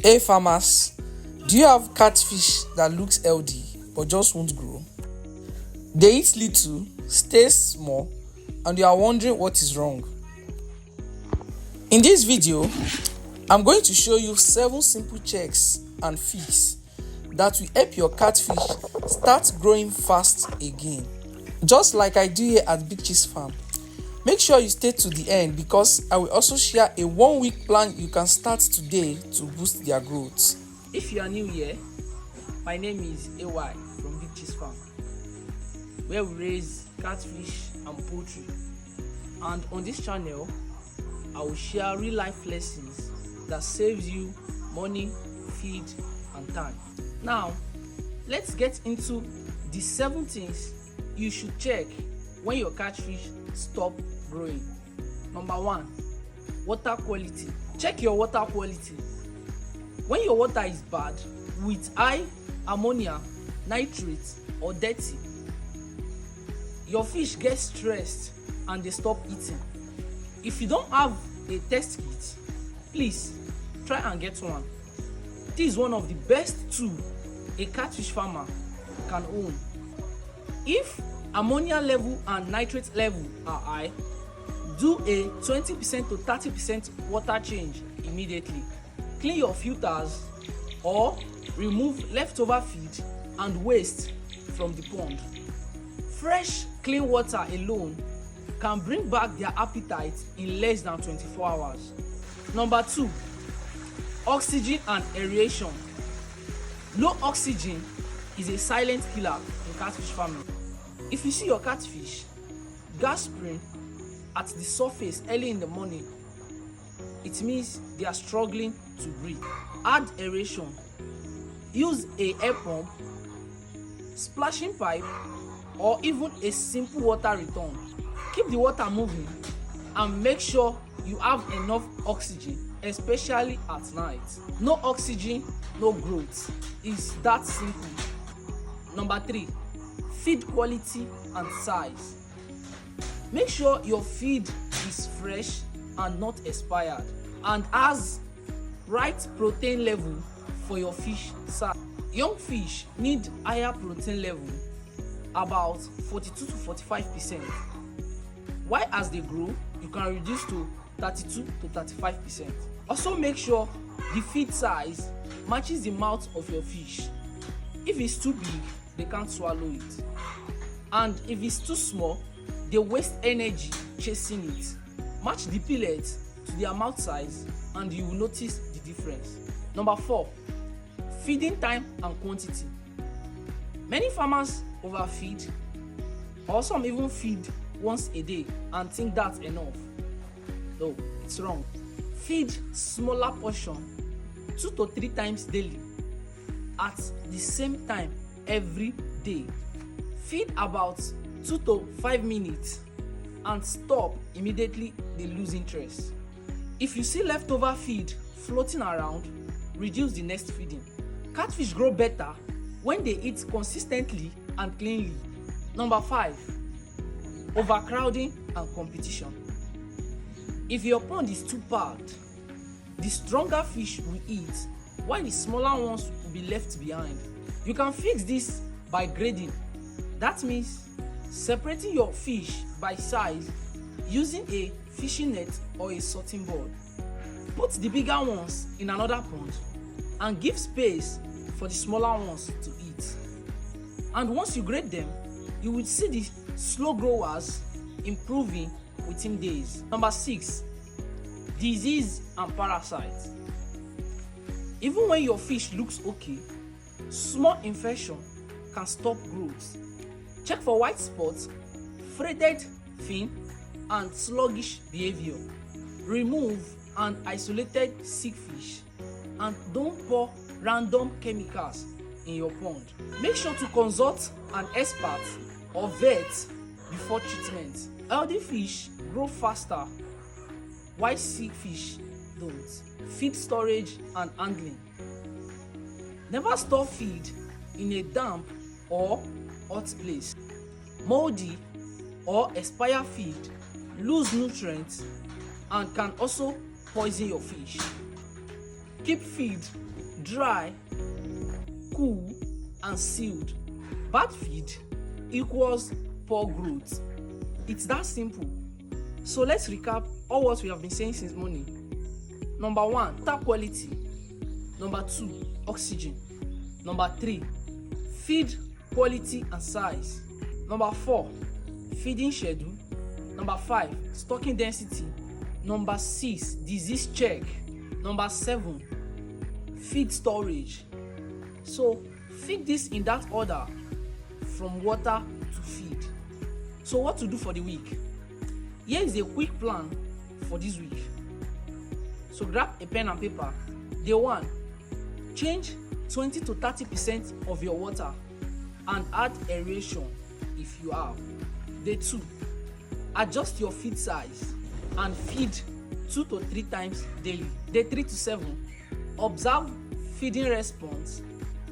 Hey farmers, do you have catfish that looks healthy but just won't grow? They eat little, stay small, and you are wondering what is wrong. In this video, I'm going to show you 7 simple checks and fix that will help your catfish start growing fast again. Just like I do here at BigChills farm. Make sure you stay to the end because I will also share a 1-week plan you can start today to boost their growth. If you are new here, my name is AY from BigChills farm, where we raise catfish and poultry. And on this channel, I will share real life lessons that saves you money, feed and time. Now, let's get into the 7 things you should check when your catfish stop growing. Number 1, water quality. Check your water quality. When your water is bad with high ammonia, nitrate or dirty, your fish get stressed and they stop eating. If you don't have a test kit, please try and get one. This is one of the best tools a catfish farmer can own. If ammonia level and nitrate level are high, do a 20% to 30% water change immediately. Clean your filters or remove leftover feed and waste from the pond. Fresh, clean water alone can bring back their appetite in less than 24 hours. Number 2, oxygen and aeration. Low oxygen is a silent killer in catfish farming. If you see your catfish gasping at the surface early in the morning, it means they are struggling to breathe. Add aeration. Use a air pump, splashing pipe, or even a simple water return. Keep the water moving and make sure you have enough oxygen, especially at night. No oxygen, no growth. It's that simple. Number 3, feed quality and size. Make sure your feed is fresh and not expired and has right protein level for your fish size. Young fish need higher protein level, about 42 to 45%. While as they grow, you can reduce to 32 to 35%. Also make sure the feed size matches the mouth of your fish. If it's too big, they can't swallow it. And if it's too small, they waste energy chasing it. Match the pellet to their mouth size and you will notice the difference. Number 4, feeding time and quantity. Many farmers overfeed, or some even feed once a day and think that's enough. No, it's wrong. Feed smaller portion 2 to 3 times daily at the same time every day. Feed about 2 to 5 minutes and stop immediately they lose interest. If you see leftover feed floating around, reduce the next feeding. Catfish grow better when they eat consistently and cleanly. Number 5, overcrowding and competition. If your pond is too packed, the stronger fish will eat while the smaller ones will be left behind. You can fix this by grading. That means separating your fish by size using a fishing net or a sorting board. Put the bigger ones in another pond and give space for the smaller ones to eat. And once you grade them, you will see the slow growers improving within days. Number 6, disease and parasites. Even when your fish looks okay, small infection can stop growth. Check for white spots, faded fin, and sluggish behavior. Remove an isolated sick fish and don't pour random chemicals in your pond. Make sure to consult an expert or vet before treatment. Healthy fish grow faster while sick fish don't. Feed storage and handling. Never store feed in a damp or hot place. Moldy or expired feed lose nutrients and can also poison your fish. Keep feed dry, cool and sealed. Bad feed equals poor growth. It's that simple. So let's recap all what we have been saying since morning. Number 1, water quality. Number 2, oxygen. Number 3, feed quality and size. Number 4, feeding schedule. Number 5, stocking density. Number 6, disease check. Number 7, feed storage. So feed this in that order, from water to feed. So what to do for the week? Here is a quick plan for this week. So grab a pen and paper. Day 1, change 20 to 30% of your water and add aeration if you have. Day 2, adjust your feed size and feed 2 to 3 times daily. Day 3 to 7, observe feeding response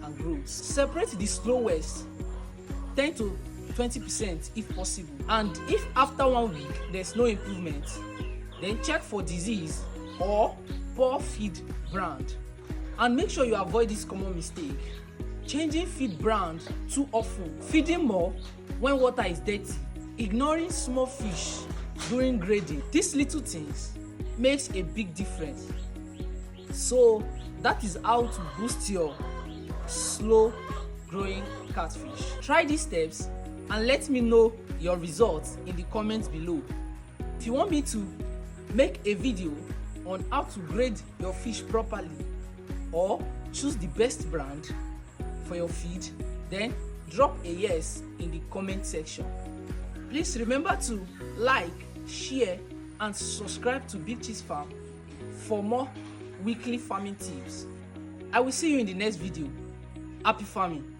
and growth. Separate the slowest 10 to 20% if possible, and if after 1 week there's no improvement, then check for disease or poor feed brand. And make sure you avoid this common mistake: changing feed brand too often, feeding more when water is dirty, ignoring small fish during grading. These little things makes a big difference. So that is how to boost your slow growing catfish. Try these steps and let me know your results in the comments below. If you want me to make a video on how to grade your fish properly or choose the best brand for your feed, then drop a yes in the comment section. Please remember to like, share and subscribe to BigChills Farm for more weekly farming tips. I will see you in the next video. Happy farming!